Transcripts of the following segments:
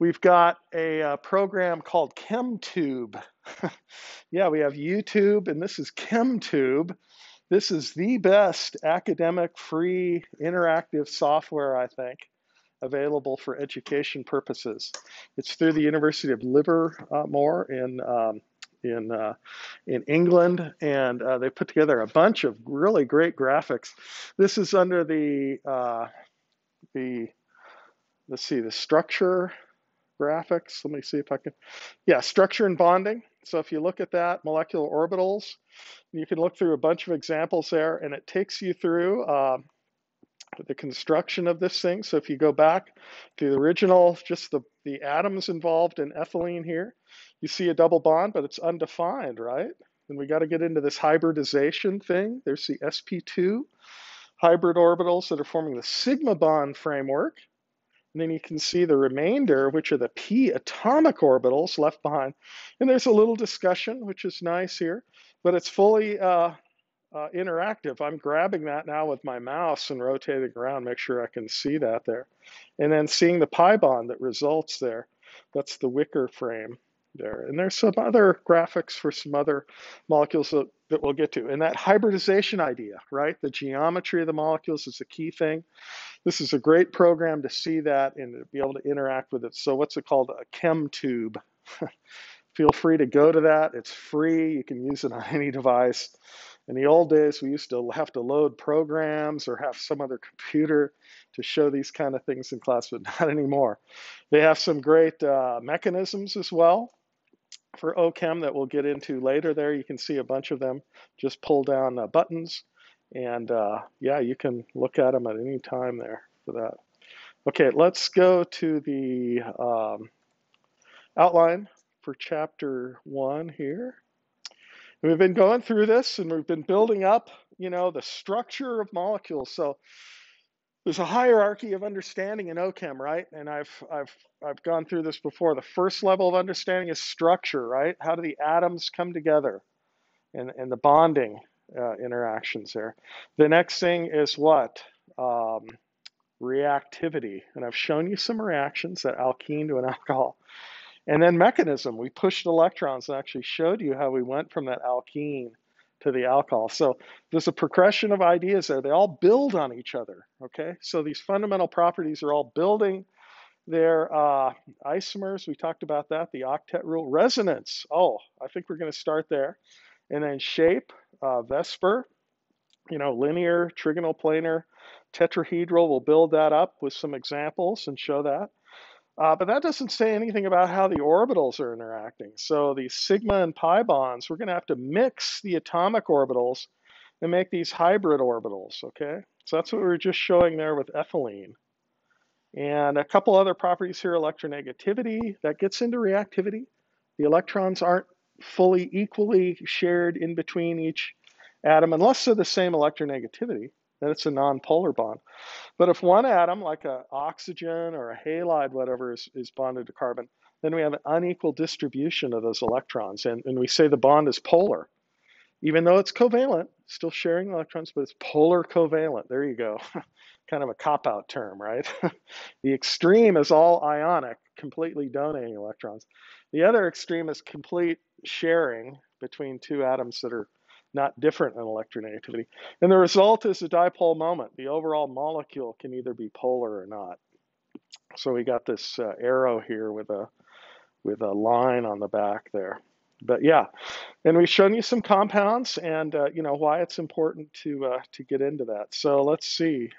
We've got a program called ChemTube. Yeah, we have YouTube, and this is ChemTube. This is the best academic, free, interactive software, I think, available for education purposes. It's through the University of Livermore in England, and they put together a bunch of really great graphics. This is under the let's see, the structure graphics. Let me see if I can, yeah, structure and bonding. So if you look at that, molecular orbitals, you can look through a bunch of examples there, and it takes you through the construction of this thing. So if you go back to the original, just the atoms involved in ethylene here, you see a double bond, but it's undefined, right? And we got to get into this hybridization thing. There's the sp2 hybrid orbitals that are forming the sigma bond framework. And then you can see the remainder, which are the p atomic orbitals left behind. And there's a little discussion, which is nice here, but it's fully interactive. I'm grabbing that now with my mouse and rotating around, make sure I can see that there. And then seeing the pi bond that results there. That's the Wicker frame there. And there's some other graphics for some other molecules that we'll get to. And that hybridization idea, right? The geometry of the molecules is a key thing. This is a great program to see that and to be able to interact with it. So what's it called? A ChemTube. Feel free to go to that. It's free. You can use it on any device. In the old days, we used to have to load programs or have some other computer to show these kind of things in class, but not anymore. They have some great mechanisms as well for OChem that we'll get into later there. You can see a bunch of them. Just pull down buttons. And yeah, you can look at them at any time there for that. Okay, let's go to the outline for chapter 1 here. And we've been going through this, and we've been building up, you know, the structure of molecules. So there's a hierarchy of understanding in OChem, right? And I've gone through this before. The first level of understanding is structure, right? How do the atoms come together, and the bonding interactions there. The next thing is what? Reactivity. And I've shown you some reactions, that alkene to an alcohol. And then mechanism. We pushed electrons and actually showed you how we went from that alkene to the alcohol. So there's a progression of ideas there. They all build on each other, okay? So these fundamental properties are all building their isomers. We talked about that, the octet rule. Resonance. Oh, I think we're going to start there. And then shape, VESPR, you know, linear, trigonal, planar, tetrahedral. We'll build that up with some examples and show that. But that doesn't say anything about how the orbitals are interacting. So these sigma and pi bonds, we're going to have to mix the atomic orbitals and make these hybrid orbitals, okay? So that's what we were just showing there with ethylene. And a couple other properties here, electronegativity, that gets into reactivity. The electrons aren't fully equally shared in between each atom, unless they're the same electronegativity, then it's a non-polar bond. But if one atom, like an oxygen or a halide, whatever, is bonded to carbon, then we have an unequal distribution of those electrons. And we say the bond is polar. Even though it's covalent, still sharing electrons, but it's polar covalent. There you go. Kind of a cop-out term, right? The extreme is all ionic, completely donating electrons. The other extreme is complete sharing between two atoms that are not different in electronegativity. And the result is a dipole moment. The overall molecule can either be polar or not. So we got this arrow here with a line on the back there. But yeah, and we've shown you some compounds and you know why it's important to get into that. So let's see.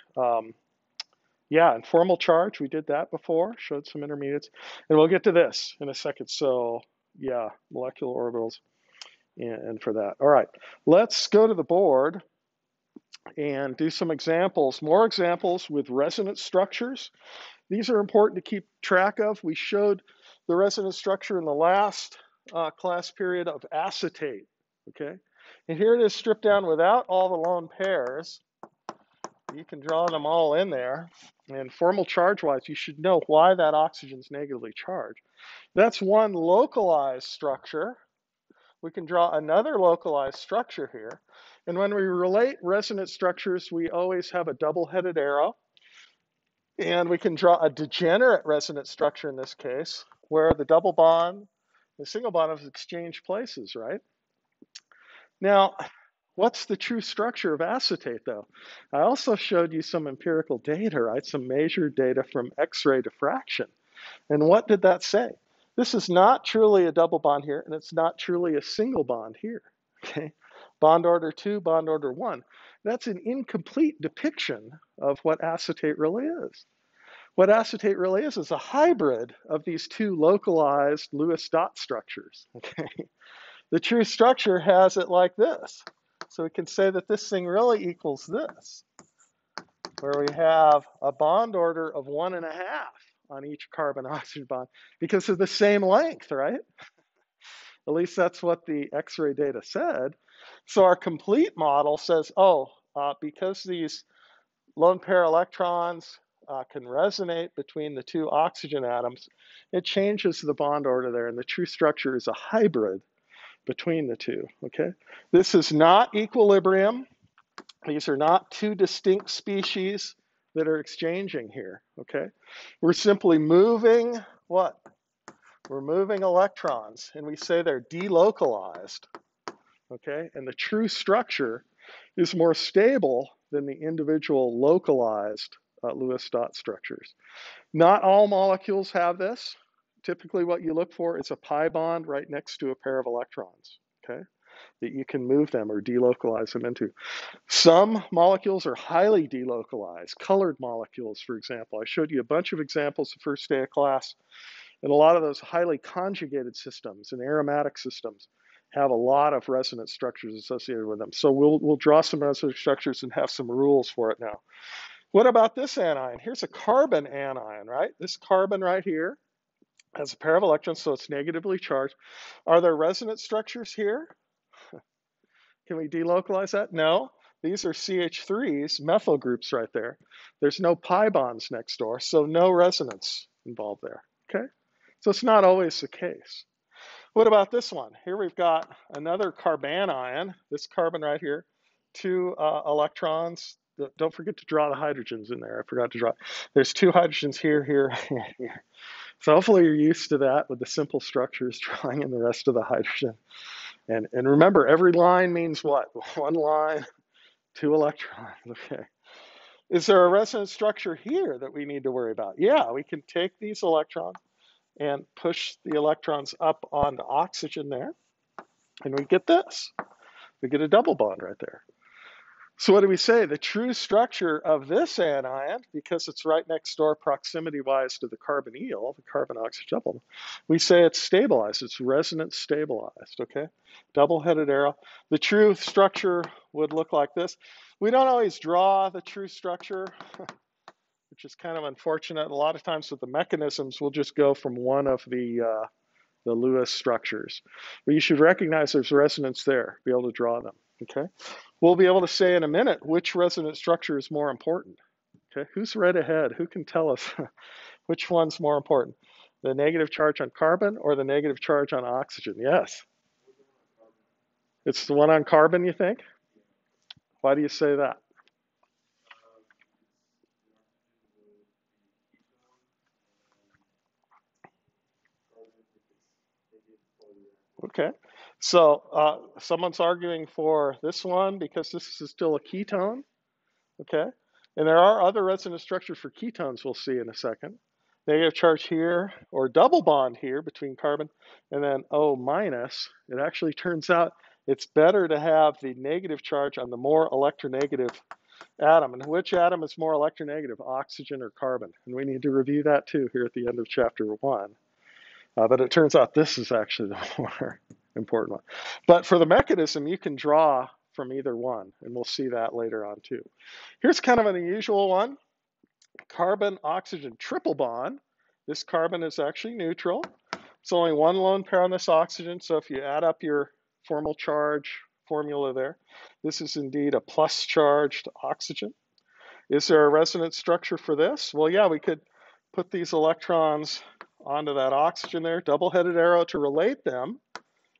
Yeah, informal charge, we did that before, showed some intermediates. And we'll get to this in a second. So yeah, molecular orbitals and for that. All right, let's go to the board and do some examples, more examples with resonance structures. These are important to keep track of. We showed the resonance structure in the last class period of acetate, okay? And here it is stripped down without all the lone pairs. You can draw them all in there. And formal charge-wise, you should know why that oxygen's negatively charged. That's one localized structure. We can draw another localized structure here. And when we relate resonance structures, we always have a double-headed arrow. And we can draw a degenerate resonance structure in this case, where the double bond, the single bond have exchanged places, right? Now, what's the true structure of acetate, though? I also showed you some empirical data, right? Some measured data from X-ray diffraction. And what did that say? This is not truly a double bond here, and it's not truly a single bond here, okay? Bond order 2, bond order 1. That's an incomplete depiction of what acetate really is. What acetate really is a hybrid of these two localized Lewis dot structures, okay? The true structure has it like this. So we can say that this thing really equals this, where we have a bond order of 1.5 on each carbon-oxygen bond because of the same length, right? At least that's what the X-ray data said. So our complete model says, because these lone pair electrons can resonate between the two oxygen atoms, it changes the bond order there, and the true structure is a hybrid between the two, okay? This is not equilibrium. These are not two distinct species that are exchanging here, okay? We're simply moving what? We're moving electrons, and we say they're delocalized, okay? And the true structure is more stable than the individual localized Lewis dot structures. Not all molecules have this. Typically what you look for is a pi bond right next to a pair of electrons, okay? That you can move them or delocalize them into. Some molecules are highly delocalized, colored molecules, for example. I showed you a bunch of examples the first day of class, and a lot of those highly conjugated systems and aromatic systems have a lot of resonance structures associated with them. So we'll draw some resonance structures and have some rules for it now. What about this anion? Here's a carbon anion, right? This carbon right here has a pair of electrons, so it's negatively charged. Are there resonance structures here? Can we delocalize that? No. These are CH3s, methyl groups right there. There's no pi bonds next door, so no resonance involved there, okay? So it's not always the case. What about this one? Here we've got another carbanion, this carbon right here, two electrons. Don't forget to draw the hydrogens in there. I forgot to draw. There's two hydrogens here, here, here. So hopefully you're used to that with the simple structures, drawing in the rest of the hydrogen. And remember, every line means what? One line, two electrons, okay. Is there a resonance structure here that we need to worry about? Yeah, we can take these electrons and push the electrons up onto oxygen there, and we get this. We get a double bond right there. So what do we say? The true structure of this anion, because it's right next door proximity-wise to the carbonyl, the carbon-oxygen double, we say it's stabilized. It's resonance stabilized, okay? Double-headed arrow. The true structure would look like this. We don't always draw the true structure, which is kind of unfortunate. A lot of times with the mechanisms, we'll just go from one of the Lewis structures. But you should recognize there's resonance there, be able to draw them, okay? We'll be able to say in a minute which resonance structure is more important, okay? Who's read ahead? Who can tell us which one's more important? The negative charge on carbon or the negative charge on oxygen? Yes. It's the one on carbon, you think? Why do you say that? Okay, so someone's arguing for this one because this is still a ketone, okay? And there are other resonance structures for ketones we'll see in a second. Negative charge here, or double bond here between carbon, and then O minus. It actually turns out it's better to have the negative charge on the more electronegative atom. And which atom is more electronegative, oxygen or carbon? And we need to review that too here at the end of chapter 1. But it turns out this is actually the more important one. But for the mechanism, you can draw from either one, and we'll see that later on too. Here's kind of an unusual one. Carbon-oxygen triple bond. This carbon is actually neutral. It's only one lone pair on this oxygen, so if you add up your formal charge formula there, this is indeed a plus charged oxygen. Is there a resonance structure for this? Well, yeah, we could put these electrons onto that oxygen there, double-headed arrow to relate them,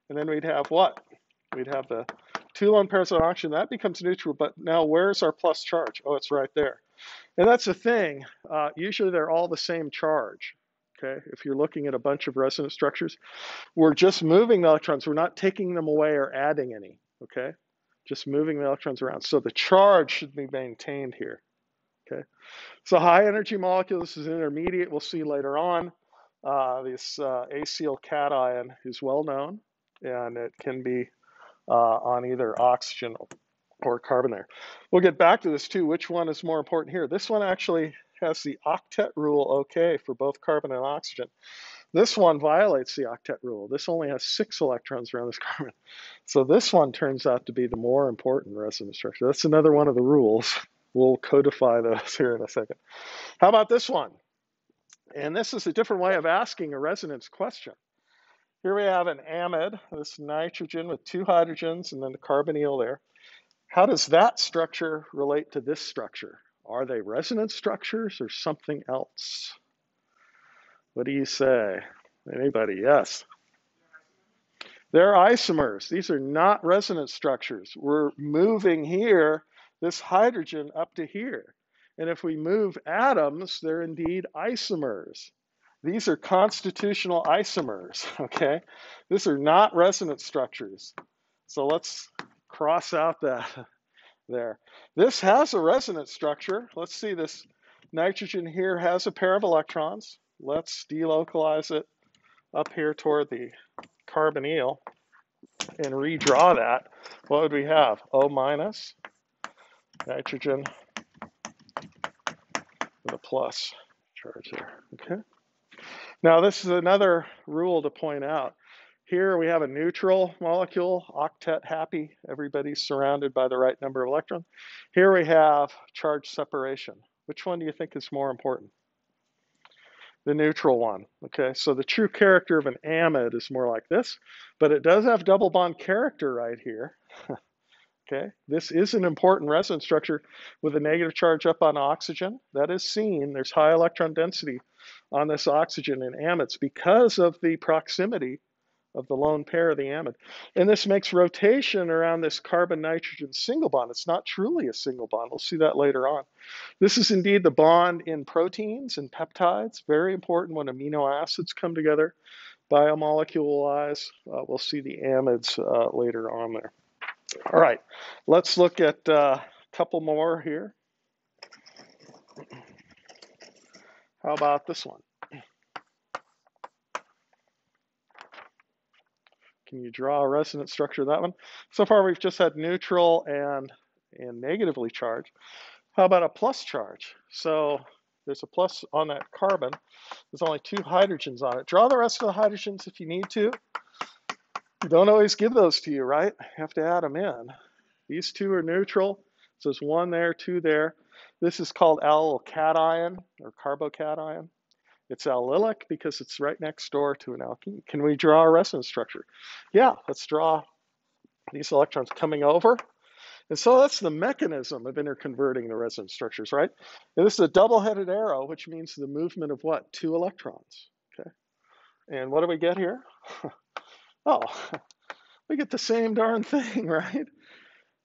and then we'd have what? We'd have the two lone pairs of oxygen. That becomes neutral, but now where's our plus charge? Oh, it's right there. And that's the thing. Usually they're all the same charge. Okay, if you're looking at a bunch of resonance structures, we're just moving the electrons. We're not taking them away or adding any. Okay, just moving the electrons around. So the charge should be maintained here. Okay, so high energy molecule, this is intermediate. We'll see later on. This acyl cation is well known, and it can be on either oxygen or carbon there. We'll get back to this too. Which one is more important here? This one actually has the octet rule okay for both carbon and oxygen. This one violates the octet rule. This only has 6 electrons around this carbon. So this one turns out to be the more important resonance structure. That's another one of the rules. We'll codify those here in a second. How about this one? And this is a different way of asking a resonance question. Here we have an amide, this nitrogen with 2 hydrogens and then the carbonyl there. How does that structure relate to this structure? Are they resonance structures or something else? What do you say? Anybody? Yes. They're isomers. These are not resonance structures. We're moving here, this hydrogen up to here. And if we move atoms, they're indeed isomers. These are constitutional isomers, okay? These are not resonance structures. So let's cross out that there. This has a resonance structure. Let's see, this nitrogen here has a pair of electrons. Let's delocalize it up here toward the carbonyl and redraw that. What would we have? O minus, nitrogen with a plus charge there, okay? Now this is another rule to point out. Here we have a neutral molecule, octet happy. Everybody's surrounded by the right number of electrons. Here we have charge separation. Which one do you think is more important? The neutral one, okay? So the true character of an amide is more like this, but it does have double bond character right here. Okay, this is an important resonance structure with a negative charge up on oxygen. That is seen. There's high electron density on this oxygen in amides because of the proximity of the lone pair of the amide. And this makes rotation around this carbon-nitrogen single bond. It's not truly a single bond. We'll see that later on. This is indeed the bond in proteins and peptides. Very important when amino acids come together, biomolecule-wise. We'll see the amides later on there. All right, let's look at a couple more here. How about this one? Can you draw a resonance structure of that one? So far, we've just had neutral and negatively charged. How about a plus charge? So there's a plus on that carbon. There's only 2 hydrogens on it. Draw the rest of the hydrogens if you need to. Don't always give those to you, right? You have to add them in. These 2 are neutral. So there's 1 there, 2 there. This is called acyl cation or carbocation. It's allylic because it's right next door to an alkene. Can we draw a resonance structure? Yeah, let's draw these electrons coming over. And so that's the mechanism of interconverting the resonance structures, right? And this is a double-headed arrow, which means the movement of what? 2 electrons, okay? And what do we get here? Oh, we get the same darn thing, right?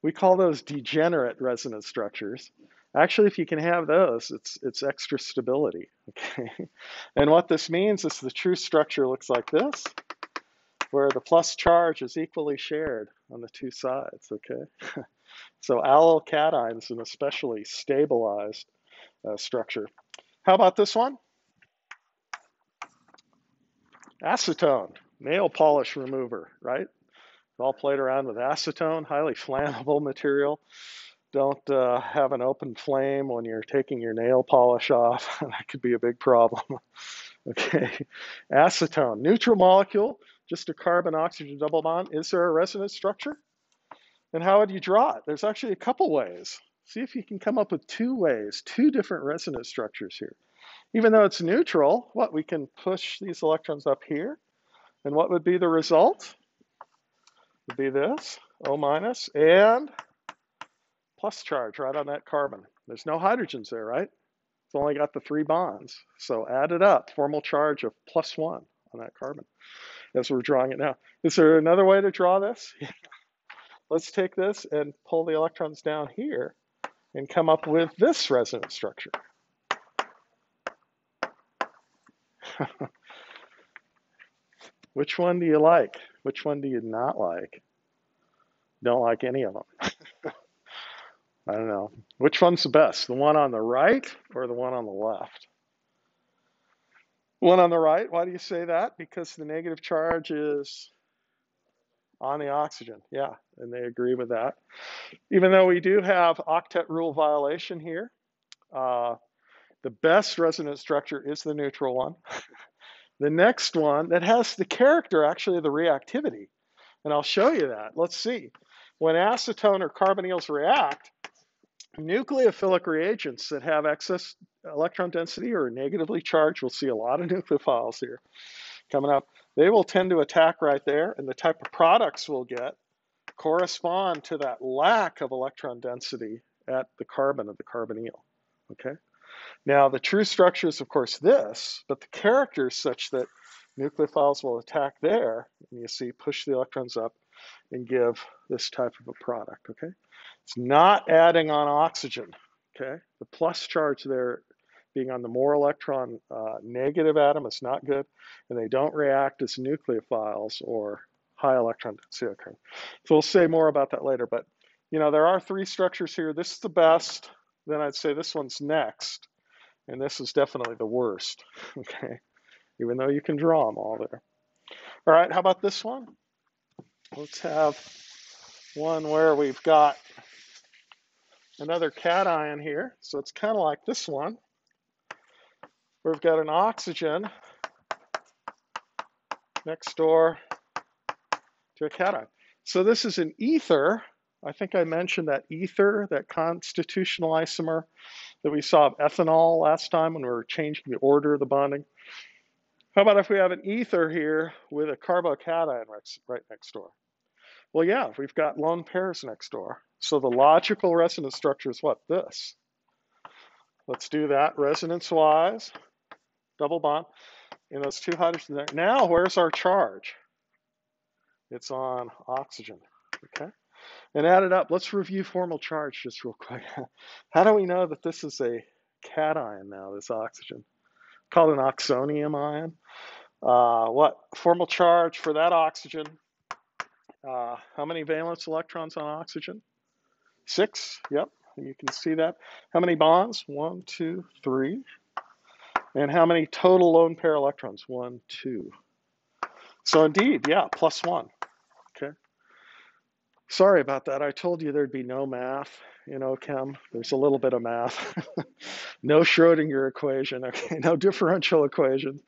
We call those degenerate resonance structures. Actually, if you can have those, it's extra stability, okay? And what this means is the true structure looks like this, where the plus charge is equally shared on the 2 sides, okay? So acyl cation is an especially stabilized structure. How about this one? Acetone. Nail polish remover, right? We've all played around with acetone, highly flammable material. Don't have an open flame when you're taking your nail polish off. That could be a big problem. Okay, acetone, neutral molecule, just a carbon-oxygen double bond. Is there a resonance structure? And how would you draw it? There's actually a couple ways. See if you can come up with 2 ways, 2 different resonance structures here. Even though it's neutral, we can push these electrons up here. And what would be the result? Would be this, O minus, and plus charge right on that carbon. There's no hydrogens there, right? It's only got the 3 bonds. So add it up, formal charge of +1 on that carbon as we're drawing it now. Is there another way to draw this? Let's take this and pull the electrons down here and come up with this resonance structure. Which one do you like? Which one do you not like? Don't like any of them. I don't know. Which one's the best? The one on the right or the one on the left? One on the right, why do you say that? Because the negative charge is on the oxygen. Yeah, and they agree with that. Even though we do have octet rule violation here, the best resonance structure is the neutral one. The next one that has the character actually of the reactivity, and I'll show you that. Let's see. When acetone or carbonyls react, nucleophilic reagents that have excess electron density or negatively charged, we'll see a lot of nucleophiles here coming up, they will tend to attack right there, and the type of products we'll get correspond to that lack of electron density at the carbon of the carbonyl, okay? Now, the true structure is, of course, this, but the character is such that nucleophiles will attack there, and you see, push the electrons up and give this type of a product, okay? It's not adding on oxygen, okay? The plus charge there being on the more electron negative atom is not good, and they don't react as nucleophiles or high electron density. Okay. So we'll say more about that later, but you know, there are three structures here. This is the best, then I'd say this one's next, and this is definitely the worst, okay? Even though you can draw them all there. All right, how about this one? Let's have one where we've got another cation here. So it's kind of like this one. We've got an oxygen next door to a cation. So this is an ether. I think I mentioned that ether, that constitutional isomer that we saw of ethanol last time when we were changing the order of the bonding. How about if we have an ether here with a carbocation right next door? Well, yeah, we've got lone pairs next door. So the logical resonance structure is what? This. Let's do that resonance-wise. Double bond. And those two hydrogens there. Now, where's our charge? It's on oxygen, okay? And add it up. Let's review formal charge just real quick. How do we know that this is a cation now, this oxygen? Called an oxonium ion. What formal charge for that oxygen? How many valence electrons on oxygen? 6, yep, you can see that. How many bonds? 1, 2, 3. And how many total lone pair electrons? 1, 2. So indeed, yeah, +1, okay? Sorry about that. I told you there'd be no math in OChem. There's a little bit of math. No Schrodinger equation, okay? No differential equation.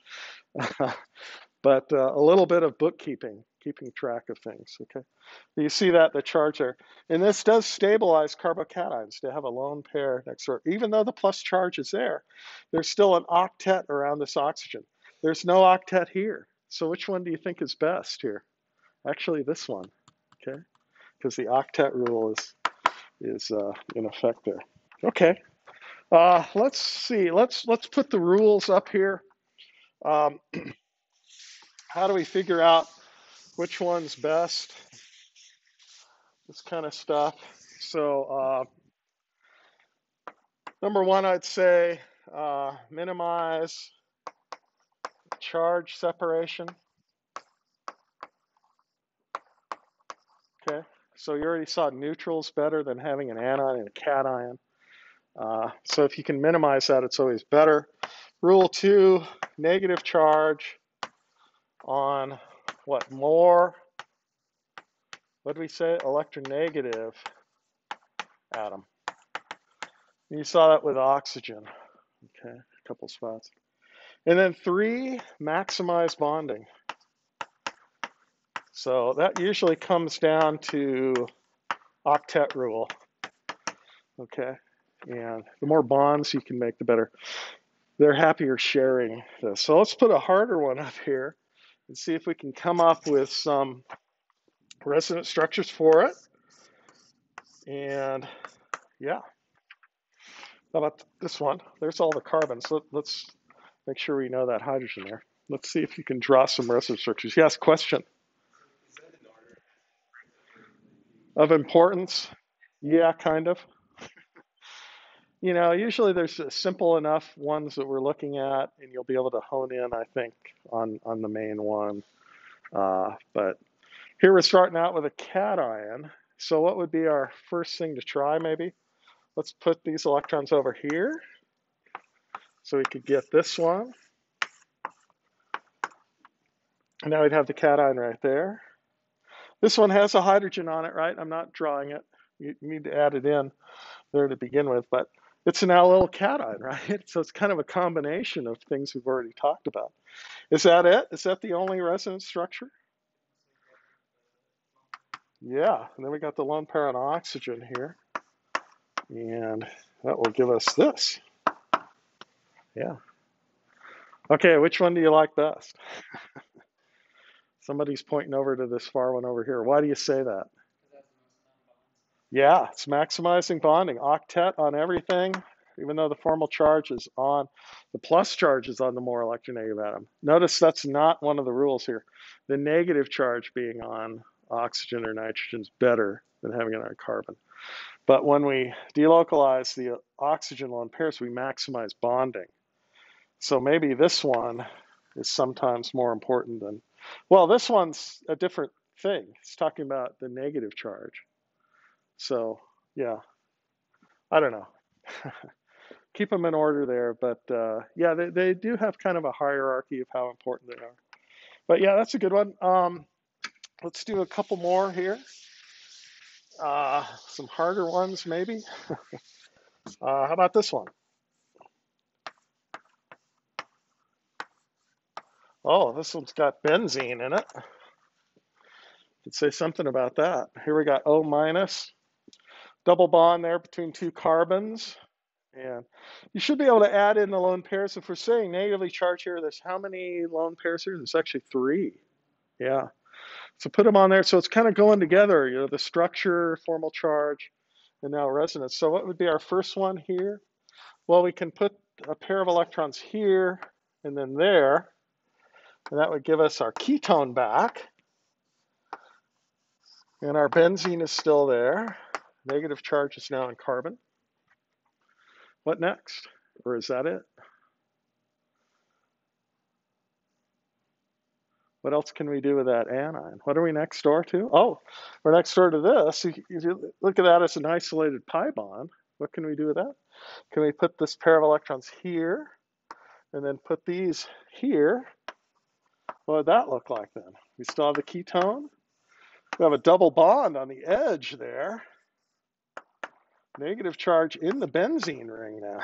But a little bit of bookkeeping, keeping track of things, okay? You see that, the charge there. And this does stabilize carbocations to have a lone pair next door. Even though the plus charge is there, there's still an octet around this oxygen. There's no octet here. So which one do you think is best here? Actually, this one, okay? Because the octet rule is in effect there. Okay, let's see. Let's put the rules up here. How do we figure out which one's best? This kind of stuff. So number one, I'd say minimize charge separation. Okay, so you already saw neutral's better than having an anion and a cation. So if you can minimize that, it's always better. Rule 2, negative charge on what, more, what did we say, electronegative atom. You saw that with oxygen, okay, a couple spots. And then 3, maximize bonding. So that usually comes down to octet rule, okay? And the more bonds you can make, the better. They're happier sharing this. So let's put a harder one up here and see if we can come up with some resonance structures for it. And yeah, how about this one? There's all the carbons. So let's make sure we know that hydrogen there. Let's see if you can draw some resonance structures. Yes, question. Of importance? Yeah, kind of. You know, usually there's simple enough ones that we're looking at, and you'll be able to hone in, I think, on the main one. But here we're starting out with a cation. So what would be our first thing to try, maybe? Let's put these electrons over here so we could get this one. And now we'd have the cation right there. This one has a hydrogen on it, right? I'm not drawing it. You need to add it in there to begin with, but it's an allyl cation, right? So it's kind of a combination of things we've already talked about. Is that it? Is that the only resonance structure? Yeah, and then we got the lone pair on oxygen here. And that will give us this. Yeah. Okay, which one do you like best? Somebody's pointing over to this far one over here. Why do you say that? Yeah, it's maximizing bonding. Octet on everything, even though the formal charge is on, the plus charge is on the more electronegative atom. Notice that's not one of the rules here. The negative charge being on oxygen or nitrogen is better than having it on carbon. But when we delocalize the oxygen lone pairs, we maximize bonding. So maybe this one is sometimes more important than, well, this one's a different thing. It's talking about the negative charge. So, yeah, I don't know. Keep them in order there, but yeah, they do have kind of a hierarchy of how important they are. But yeah, that's a good one. Let's do a couple more here. Some harder ones, maybe. How about this one? Oh, this one's got benzene in it. Could say something about that. Here we got O minus, double bond there between two carbons. And you should be able to add in the lone pairs. If we're saying negatively charged here, there's how many lone pairs here? There's actually 3. Yeah. So put them on there. So it's kind of going together, you know, the structure, formal charge, and now resonance. So what would be our first one here? Well, we can put a pair of electrons here and then there. And that would give us our ketone back. And our benzene is still there. Negative charge is now in carbon. What next? Or is that it? What else can we do with that anion? What are we next door to? Oh, we're next door to this. If you look at that as an isolated pi bond, what can we do with that? Can we put this pair of electrons here and then put these here? What would that look like then? We still have the ketone. We have a double bond on the edge there. Negative charge in the benzene ring now.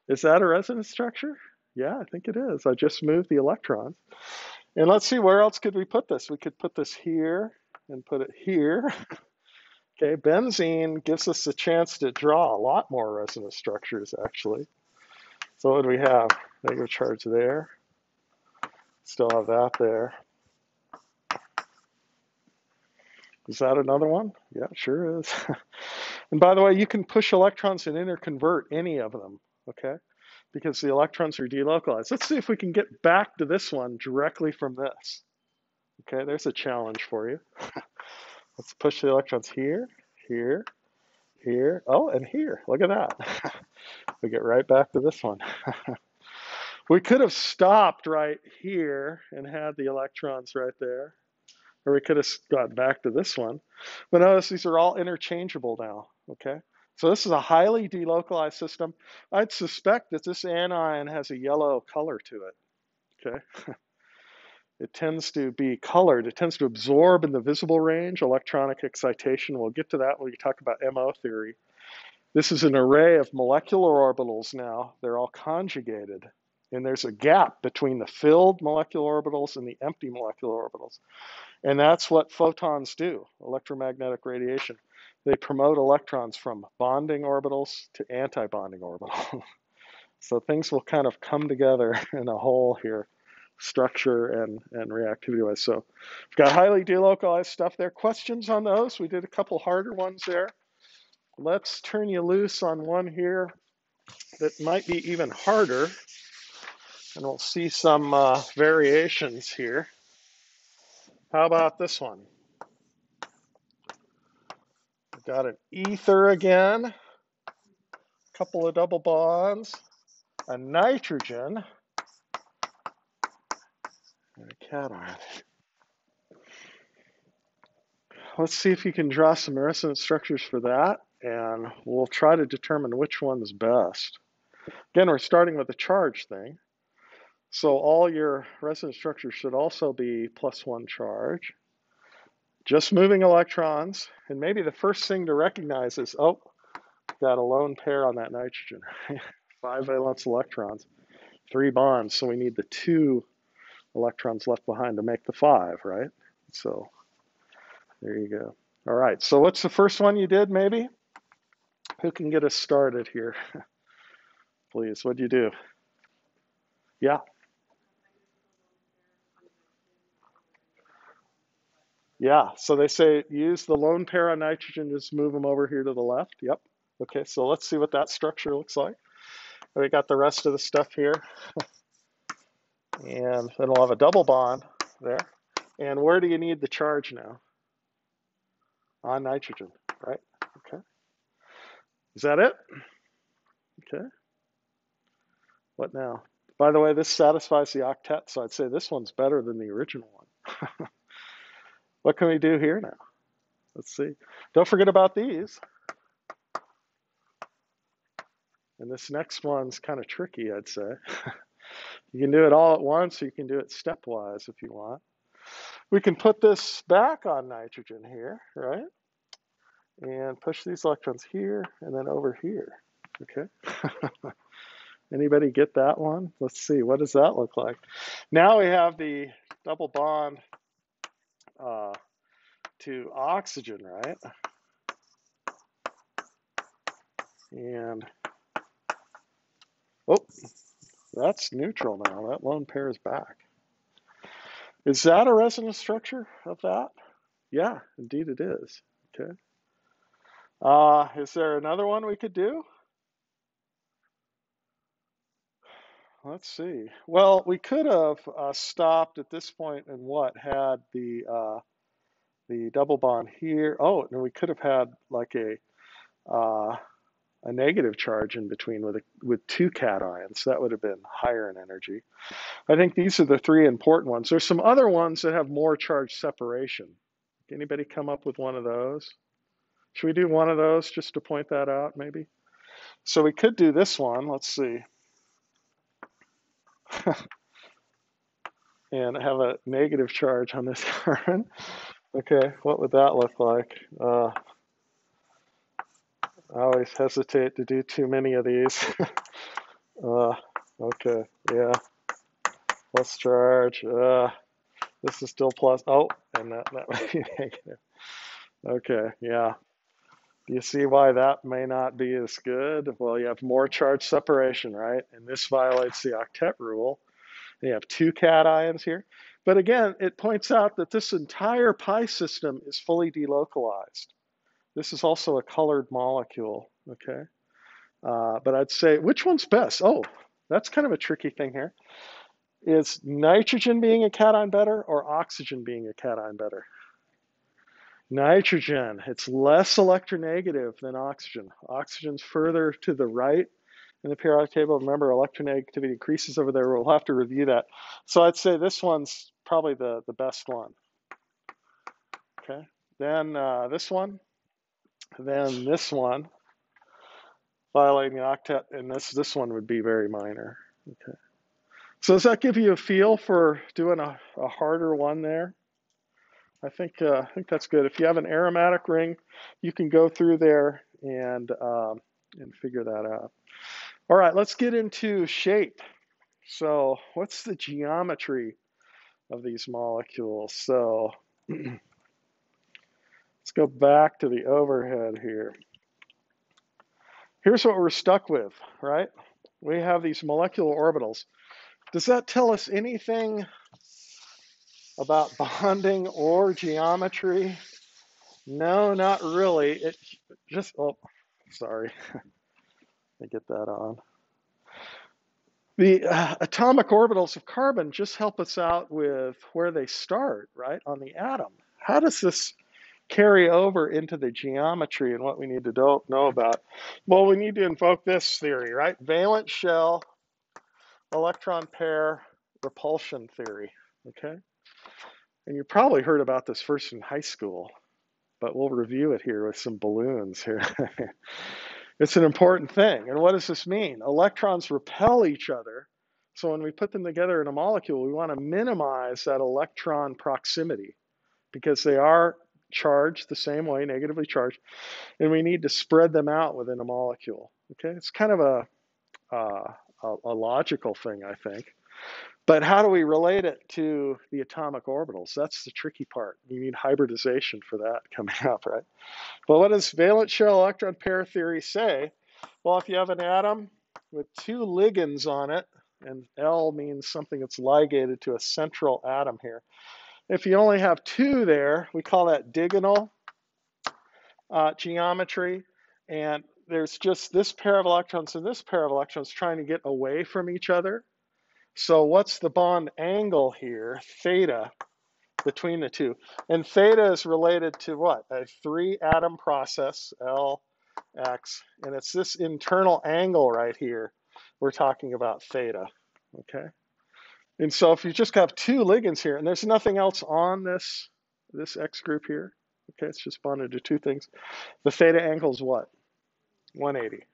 Is that a resonance structure? Yeah, I think it is. I just moved the electrons. And let's see, where else could we put this? We could put this here and put it here. Okay, benzene gives us a chance to draw a lot more resonance structures, actually. So what do we have? Negative charge there. Still have that there. Is that another one? Yeah, it sure is. And by the way, you can push electrons and interconvert any of them, okay? Because the electrons are delocalized. Let's see if we can get back to this one directly from this. Okay, there's a challenge for you. Let's push the electrons here, here, here, oh, and here. Look at that. We get right back to this one. We could have stopped right here and had the electrons right there. Or we could have got back to this one. But notice these are all interchangeable now, okay? So this is a highly delocalized system. I'd suspect that this anion has a yellow color to it, okay? It tends to be colored. It tends to absorb in the visible range electronic excitation. We'll get to that when we talk about MO theory. This is an array of molecular orbitals now. They're all conjugated. And there's a gap between the filled molecular orbitals and the empty molecular orbitals. And that's what photons do, electromagnetic radiation. They promote electrons from bonding orbitals to anti-bonding orbitals. So things will kind of come together in a whole here, structure and reactivity-wise. So we've got highly delocalized stuff there. Questions on those? We did a couple harder ones there. Let's turn you loose on one here that might be even harder. And we'll see some variations here. How about this one? We've got an ether again. couple of double bonds, a nitrogen, and a cation. Let's see if you can draw some resonance structures for that, and we'll try to determine which one is best. Again, we're starting with the charge thing. So all your resonance structures should also be +1 charge. Just moving electrons, and maybe the first thing to recognize is, oh, got a lone pair on that nitrogen, right? 5 valence electrons, 3 bonds, so we need the 2 electrons left behind to make the 5, right? So there you go. All right, so what's the first one you did, maybe? Who can get us started here? Please, what'd you do? Yeah. Yeah, so they say use the lone pair on nitrogen, just move them over here to the left. Yep. Okay, so let's see what that structure looks like. We got the rest of the stuff here. And then we'll have a double bond there. And where do you need the charge now? On nitrogen, right? Okay. Is that it? Okay. What now? By the way, this satisfies the octet, so I'd say this one's better than the original one. What can we do here now? Let's see. Don't forget about these. And this next one's kind of tricky, I'd say. You can do it all at once, or you can do it stepwise if you want. We can put this back on nitrogen here, right? And push these electrons here and then over here, okay? Anybody get that one? Let's see, what does that look like? Now we have the double bond to oxygen, right? And, oh, that's neutral now. That lone pair is back. Is that a resonance structure of that? Yeah, indeed it is. Okay. Is there another one we could do? Let's see. Well, we could have stopped at this point and what had the double bond here. Oh, and we could have had like a negative charge in between with 2 cations. That would have been higher in energy. I think these are the 3 important ones. There's some other ones that have more charge separation. Anybody come up with one of those? Should we do one of those just to point that out, maybe? So we could do this one. Let's see. And have a negative charge on this carbon. Okay, what would that look like? I always hesitate to do too many of these. Okay, yeah. Plus charge. This is still plus. Oh, and that might be negative. Okay, yeah. Do you see why that may not be as good? Well, you have more charge separation, right? And this violates the octet rule. And you have 2 cations here. But again, it points out that this entire pi system is fully delocalized. This is also a colored molecule, okay? But I'd say, which one's best? Oh, that's kind of a tricky thing here. Is nitrogen being a cation better or oxygen being a cation better? Nitrogen, it's less electronegative than oxygen. Oxygen's further to the right in the periodic table. Remember, electronegativity increases over there. We'll have to review that. So I'd say this one's probably the best one. Okay, then this one, then this one, violating the octet, and this one would be very minor. Okay, so does that give you a feel for doing a harder one there? I think that's good. If you have an aromatic ring, you can go through there and figure that out. All right, let's get into shape. So what's the geometry of these molecules? So let's go back to the overhead here. Here's what we're stuck with, right? We have these molecular orbitals. Does that tell us anything about bonding or geometry? No, not really. It just, oh, sorry. Let me get that on. The atomic orbitals of carbon just help us out with where they start, right, on the atom. How does this carry over into the geometry and what we need to know about? Well, we need to invoke this theory, right? Valence shell, electron pair, repulsion theory, okay? And you probably heard about this first in high school, but we'll review it here with some balloons here. It's an important thing. And what does this mean? Electrons repel each other. So when we put them together in a molecule, we want to minimize that electron proximity because they are charged the same way, negatively charged, and we need to spread them out within a molecule. Okay, it's kind of a logical thing, I think. But how do we relate it to the atomic orbitals? That's the tricky part. We need hybridization for that coming up, right? But what does valence shell electron pair theory say? Well, if you have an atom with two ligands on it, and L means something that's ligated to a central atom here. If you only have two there, we call that digonal geometry. And there's just this pair of electrons and this pair of electrons trying to get away from each other. So what's the bond angle here? Theta between the two. And theta is related to what? A 3-atom process, LX. And it's this internal angle right here. We're talking about theta, okay? And so if you just have two ligands here, and there's nothing else on this X group here, okay, it's just bonded to two things. The theta angle is what? 180,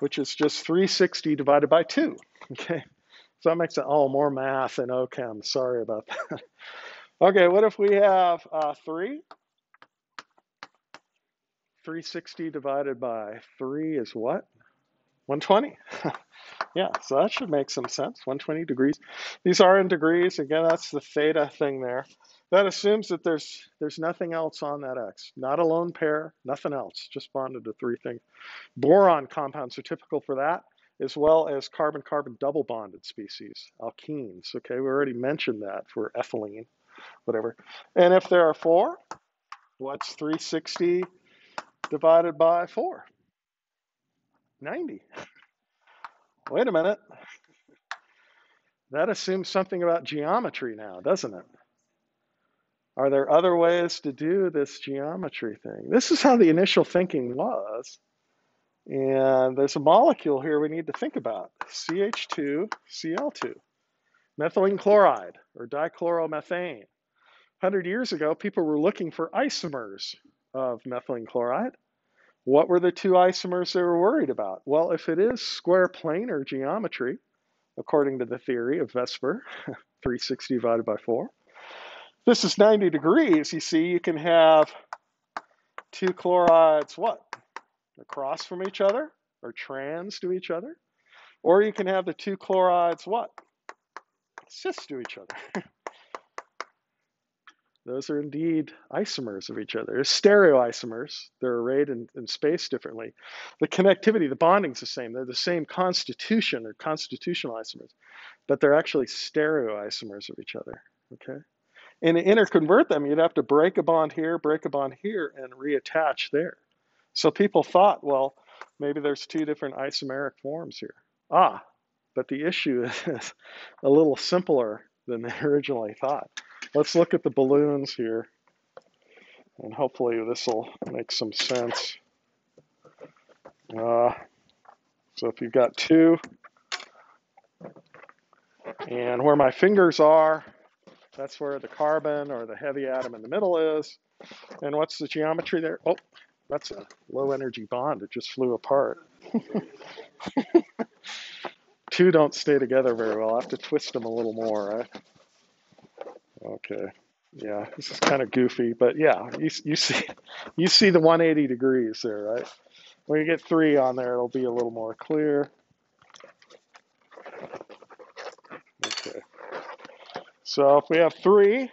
which is just 360 divided by 2, okay? So that makes it, oh, more math in OChem. Sorry about that. Okay, what if we have 360 divided by 3 is what? 120. Yeah, so that should make some sense. 120 degrees. These are in degrees. Again, that's the theta thing there. That assumes that there's nothing else on that X. Not a lone pair, nothing else. Just bonded to 3 things. Boron compounds are typical for that, as well as carbon-carbon double bonded species, alkenes. Okay, we already mentioned that for ethylene, whatever. And if there are 4, what's 360 divided by 4? 90. Wait a minute. That assumes something about geometry now, doesn't it? Are there other ways to do this geometry thing? This is how the initial thinking was. And there's a molecule here we need to think about. CH2Cl2. Methylene chloride, or dichloromethane. 100 years ago, people were looking for isomers of methylene chloride. What were the 2 isomers they were worried about? Well, if it is square planar geometry, according to the theory of VESPR, 360 divided by 4, this is 90 degrees. You see, you can have 2 chlorides, what? Across from each other, or trans to each other. Or you can have the 2 chlorides, what? Cis to each other. Those are indeed isomers of each other. They're stereoisomers. They're arrayed in space differently. The connectivity, the bonding's the same. They're the same constitution. They're constitutional isomers. But they're actually stereoisomers of each other, okay? And to interconvert them, you'd have to break a bond here, and reattach there. So people thought, well, maybe there's 2 different isomeric forms here. But the issue is a little simpler than they originally thought. Let's look at the balloons here, and hopefully this will make some sense. So if you've got 2, and where my fingers are, that's where the carbon or the heavy atom in the middle is. And what's the geometry there? Oh, that's a low energy bond. It just flew apart. 2 don't stay together very well. I have to twist them a little more, right? Okay. Yeah, this is kind of goofy, but yeah, you see the 180 degrees there, right? When you get 3 on there, it'll be a little more clear. Okay. So if we have 3,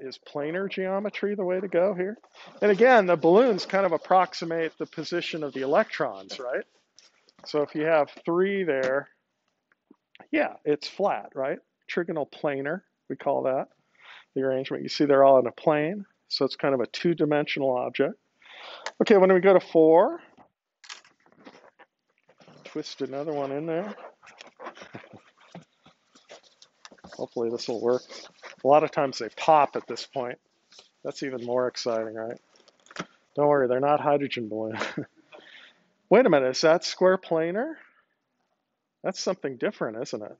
is planar geometry the way to go here? And again, the balloons kind of approximate the position of the electrons, right? So if you have 3 there, yeah, it's flat, right? Trigonal planar, we call that, the arrangement. You see they're all in a plane, so it's kind of a 2-dimensional object. Okay, when we go to 4, twist another one in there. Hopefully this will work. A lot of times they pop at this point. That's even more exciting, right? Don't worry, they're not hydrogen balloons. Wait a minute, is that square planar? That's something different, isn't it?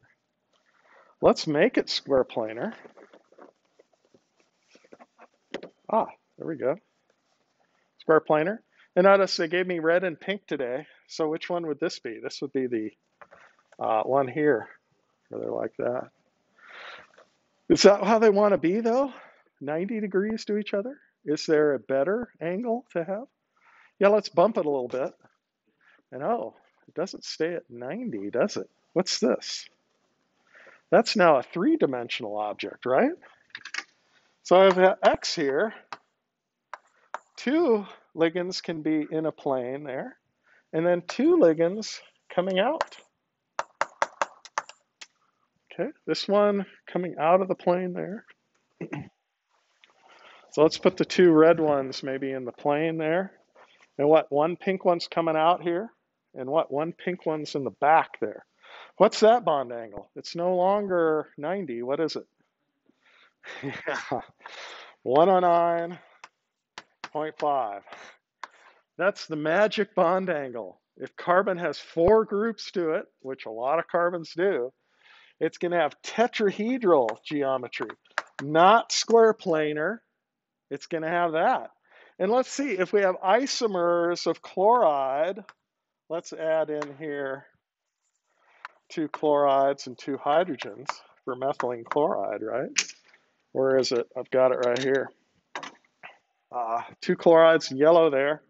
Let's make it square planar. Ah, there we go. Square planar. And notice they gave me red and pink today. So which one would this be? This would be the one here, where they're like that. Is that how they want to be, though? 90 degrees to each other? Is there a better angle to have? Yeah, let's bump it a little bit. And oh, it doesn't stay at 90, does it? What's this? That's now a three-dimensional object, right? So I have X here. Two ligands can be in a plane there, and then two ligands coming out. Okay, this one coming out of the plane there. So let's put the two red ones maybe in the plane there. And what, one pink one's coming out here? And what, one pink one's in the back there? What's that bond angle? It's no longer 90. What is it? Yeah, 109.5. That's the magic bond angle. If carbon has four groups to it, which a lot of carbons do, it's going to have tetrahedral geometry, not square planar. It's going to have that. And let's see, if we have isomers of chloride, let's add in here two chlorides and two hydrogens for methylene chloride, right? Where is it? I've got it right here. Two chlorides, yellow there,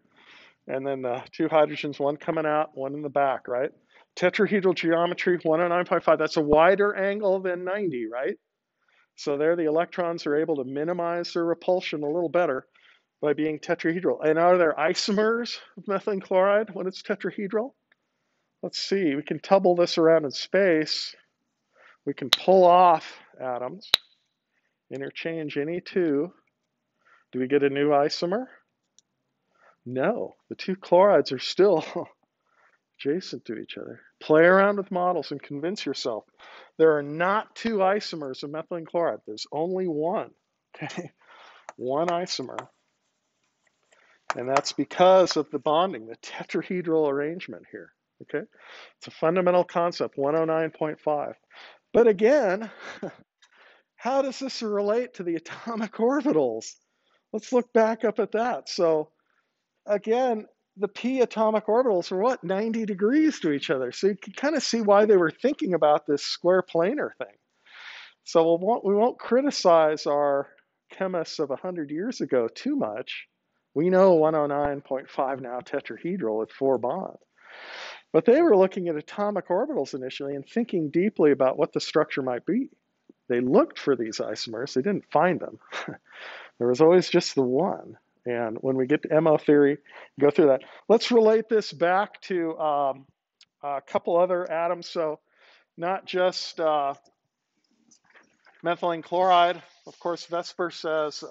and then the two hydrogens, one coming out, one in the back, right? Tetrahedral geometry, 109.5. That's a wider angle than 90, right? So there the electrons are able to minimize their repulsion a little better by being tetrahedral. And are there isomers of methylene chloride when it's tetrahedral? Let's see, we can tubble this around in space. We can pull off atoms, interchange any two. Do we get a new isomer? No, the two chlorides are still adjacent to each other. Play around with models and convince yourself. There are not two isomers of methylene chloride. There's only one, okay? One isomer. And that's because of the bonding, the tetrahedral arrangement here, okay? It's a fundamental concept, 109.5. But again, how does this relate to the atomic orbitals? Let's look back up at that. So again, the p atomic orbitals are what, 90 degrees to each other. So you can kind of see why they were thinking about this square planar thing. So we won't criticize our chemists of 100 years ago too much. We know 109.5 now tetrahedral with 4 bonds. But they were looking at atomic orbitals initially and thinking deeply about what the structure might be. They looked for these isomers. They didn't find them. There was always just the one. And when we get to MO theory, go through that. Let's relate this back to a couple other atoms. So not just methylene chloride. Of course, VESPR says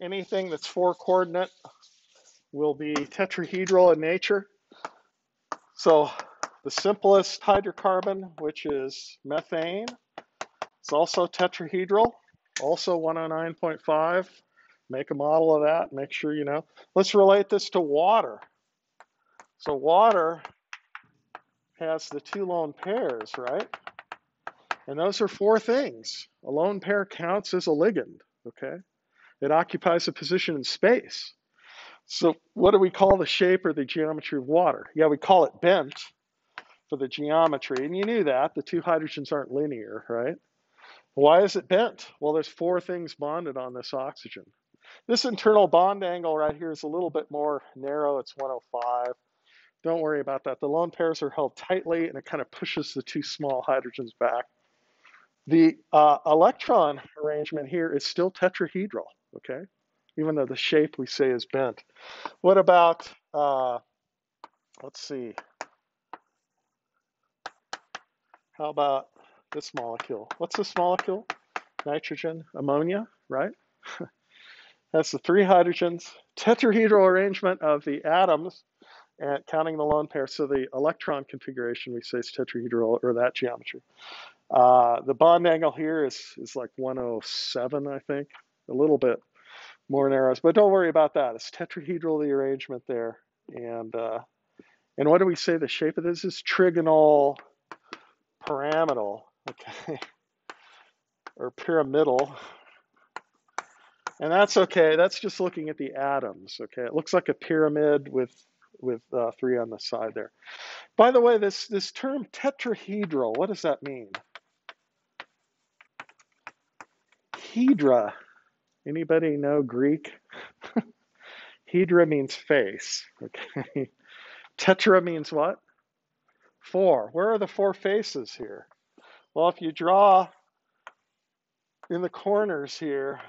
anything that's 4-coordinate will be tetrahedral in nature. So the simplest hydrocarbon, which is methane, it's also tetrahedral, also 109.5. Make a model of that, make sure you know. Let's relate this to water. So water has the 2 lone pairs, right? And those are 4 things. A lone pair counts as a ligand, okay? It occupies a position in space. So what do we call the shape or the geometry of water? Yeah, we call it bent for the geometry. And you knew that. The 2 hydrogens aren't linear, right? Why is it bent? Well, there's 4 things bonded on this oxygen. This internal bond angle right here is a little bit more narrow. It's 105. Don't worry about that. The lone pairs are held tightly, and it kind of pushes the 2 small hydrogens back. The electron arrangement here is still tetrahedral, okay? Even though the shape we say is bent. What about, let's see. How about this molecule? What's this molecule? Nitrogen, ammonia, right? That's the 3 hydrogens, tetrahedral arrangement of the atoms, and counting the lone pair. So the electron configuration we say is tetrahedral, or that geometry. The bond angle here is like 107, I think, a little bit. more narrows, but don't worry about that. It's tetrahedral, the arrangement there. And what do we say the shape of this is? Trigonal, pyramidal, okay, or pyramidal. And that's okay. That's just looking at the atoms, okay? It looks like a pyramid with 3 on the side there. By the way, this term tetrahedral, what does that mean? Hedra. Anybody know Greek? Hedra means face, okay? Tetra means what? 4. Where are the 4 faces here? Well, if you draw in the corners here,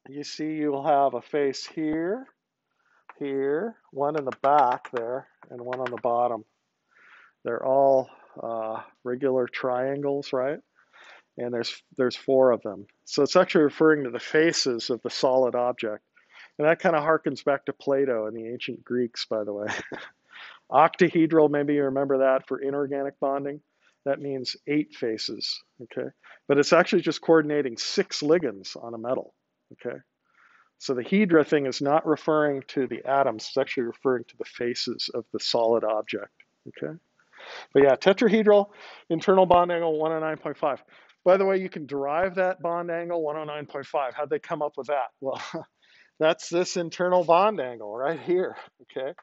you see you'll have a face here, here, one in the back there, and one on the bottom. They're all regular triangles, right? And there's 4 of them. So it's actually referring to the faces of the solid object. And that kind of harkens back to Plato and the ancient Greeks, by the way. Octahedral, maybe you remember that for inorganic bonding. That means 8 faces, okay? But it's actually just coordinating 6 ligands on a metal, okay? So the hedra thing is not referring to the atoms, it's actually referring to the faces of the solid object, okay? But yeah, tetrahedral, internal bond angle 109.5. By the way, you can derive that bond angle 109.5. How'd they come up with that? Well, that's this internal bond angle right here, okay?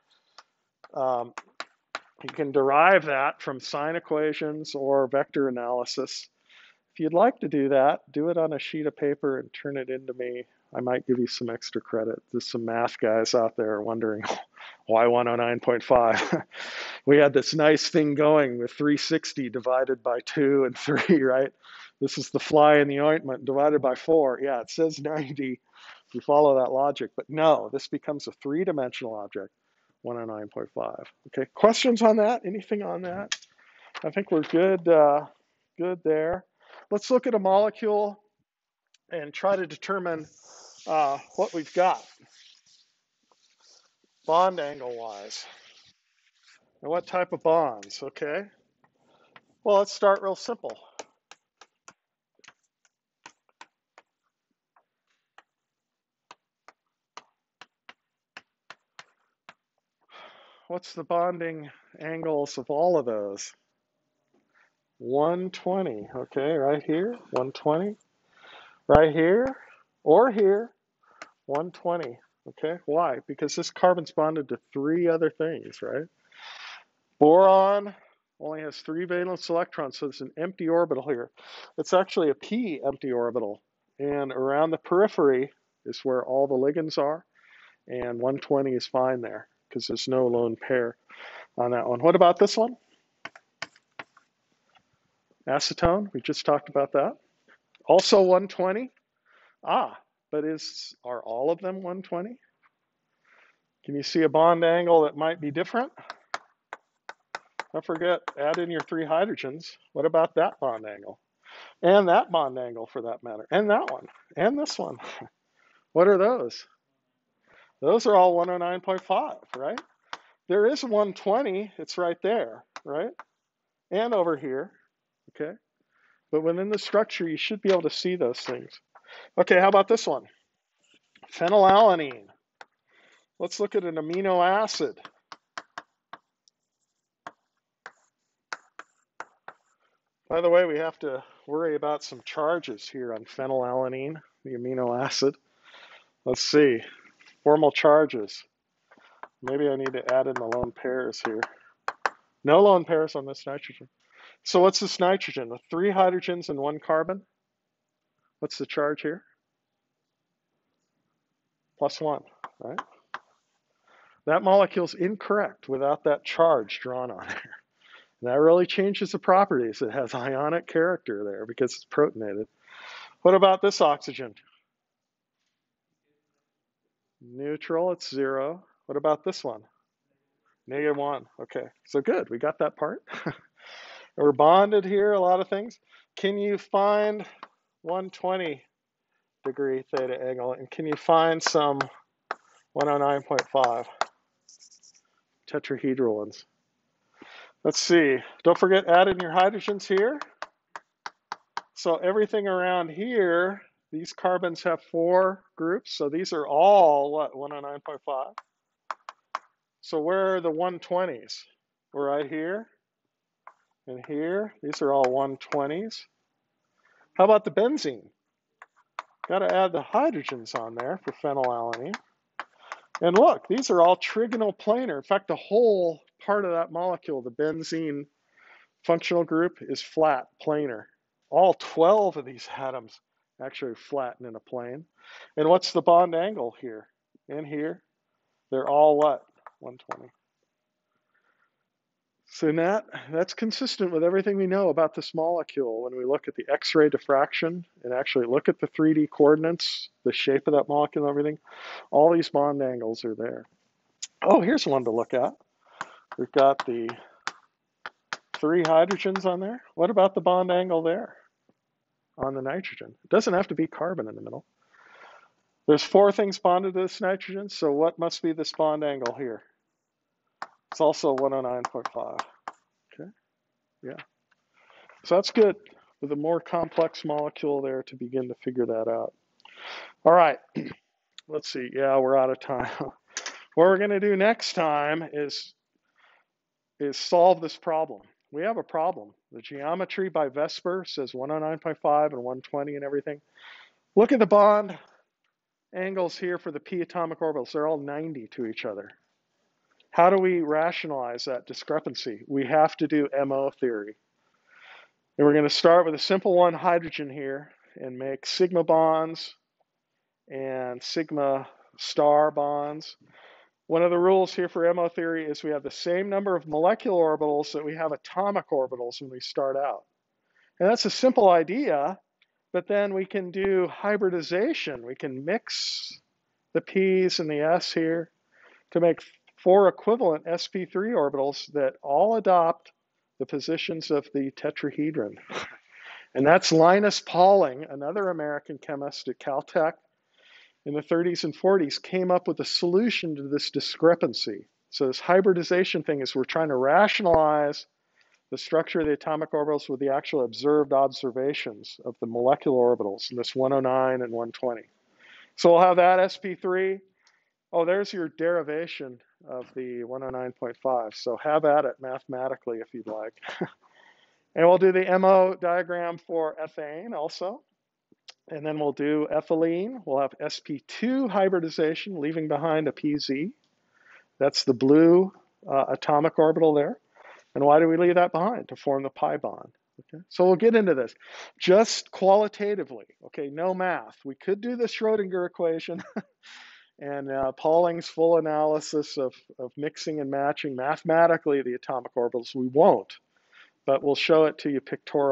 You can derive that from sign equations or vector analysis. If you'd like to do that, do it on a sheet of paper and turn it into me. I might give you some extra credit. There's some math guys out there wondering why 109.5. We had this nice thing going with 360 divided by 2 and 3, right? This is the fly in the ointment divided by 4. Yeah, it says 90 if you follow that logic. But no, this becomes a 3-dimensional object, 109.5. Okay, questions on that? Anything on that? I think we're good, good there. Let's look at a molecule and try to determine what we've got bond angle wise. And what type of bonds, okay? Well, let's start real simple. What's the bonding angles of all of those? 120, okay, right here, 120. Right here, or here, 120, okay? Why? Because this carbon's bonded to 3 other things, right? Boron only has 3 valence electrons, so there's an empty orbital here. It's actually a p empty orbital, and around the periphery is where all the ligands are, and 120 is fine there because there's no lone pair on that one. What about this one? Acetone, we just talked about that. Also 120. But are all of them 120? Can you see a bond angle that might be different? Don't forget, add in your 3 hydrogens. What about that bond angle? And that bond angle for that matter. And that one. And this one. What are those? Those are all 109.5, right? There is 120. It's right there, right? And over here, okay? But within the structure, you should be able to see those things. Okay, how about this one? Phenylalanine. Let's look at an amino acid. By the way, we have to worry about some charges here on phenylalanine, the amino acid. Let's see, formal charges. Maybe I need to add in the lone pairs here. No lone pairs on this nitrogen. So what's this nitrogen? With 3 hydrogens and 1 carbon? What's the charge here? +1, right? That molecule's incorrect without that charge drawn on there. And that really changes the properties. It has ionic character there because it's protonated. What about this oxygen? Neutral, it's 0. What about this one? -1. Okay, so good. We got that part. We're bonded here, a lot of things. Can you find 120 degree theta angle? And can you find some 109.5 tetrahedral ones? Let's see. Don't forget, add in your hydrogens here. So everything around here These carbons have 4 groups, so these are all, what, 109.5? So where are the 120s? We're right here and here. These are all 120s. How about the benzene? Got to add the hydrogens on there for phenylalanine. And look, these are all trigonal planar. In fact, the whole part of that molecule, the benzene functional group, is flat, planar. All 12 of these atoms actually flatten in a plane. And what's the bond angle here and here? They're all what? 120. So that's consistent with everything we know about this molecule when we look at the X-ray diffraction and actually look at the 3D coordinates, the shape of that molecule and everything. All these bond angles are there. Oh, here's one to look at. We've got the 3 hydrogens on there. What about the bond angle there on the nitrogen? It doesn't have to be carbon in the middle. There's 4 things bonded to this nitrogen, so what must be this bond angle here? It's also 109.5. Okay, yeah. So that's good with a more complex molecule there to begin to figure that out. All right, let's see. Yeah, we're out of time. What we're going to do next time is solve this problem. We have a problem. The geometry by VESPR says 109.5 and 120 and everything. Look at the bond angles here for the p atomic orbitals. They're all 90 to each other. How do we rationalize that discrepancy? We have to do MO theory. And we're going to start with a simple 1 hydrogen here and make sigma bonds and sigma star bonds. One of the rules here for MO theory is we have the same number of molecular orbitals that we have atomic orbitals when we start out. And that's a simple idea, but then we can do hybridization. We can mix the P's and the S here to make 4 equivalent sp3 orbitals that all adopt the positions of the tetrahedron. And that's Linus Pauling, another American chemist at Caltech in the 30s and 40s, came up with a solution to this discrepancy. So this hybridization thing is we're trying to rationalize the structure of the atomic orbitals with the actual observed observations of the molecular orbitals in this 109 and 120. So we'll have that sp3. Oh, there's your derivation of the 109.5. So have at it mathematically if you'd like. And we'll do the MO diagram for ethane also. And then we'll do ethylene. We'll have sp2 hybridization, leaving behind a pz. That's the blue atomic orbital there. And why do we leave that behind? To form the pi bond. Okay? So we'll get into this just qualitatively. Okay, no math. We could do the Schrodinger equation and Pauling's full analysis of mixing and matching mathematically the atomic orbitals. We won't, but we'll show it to you pictorially.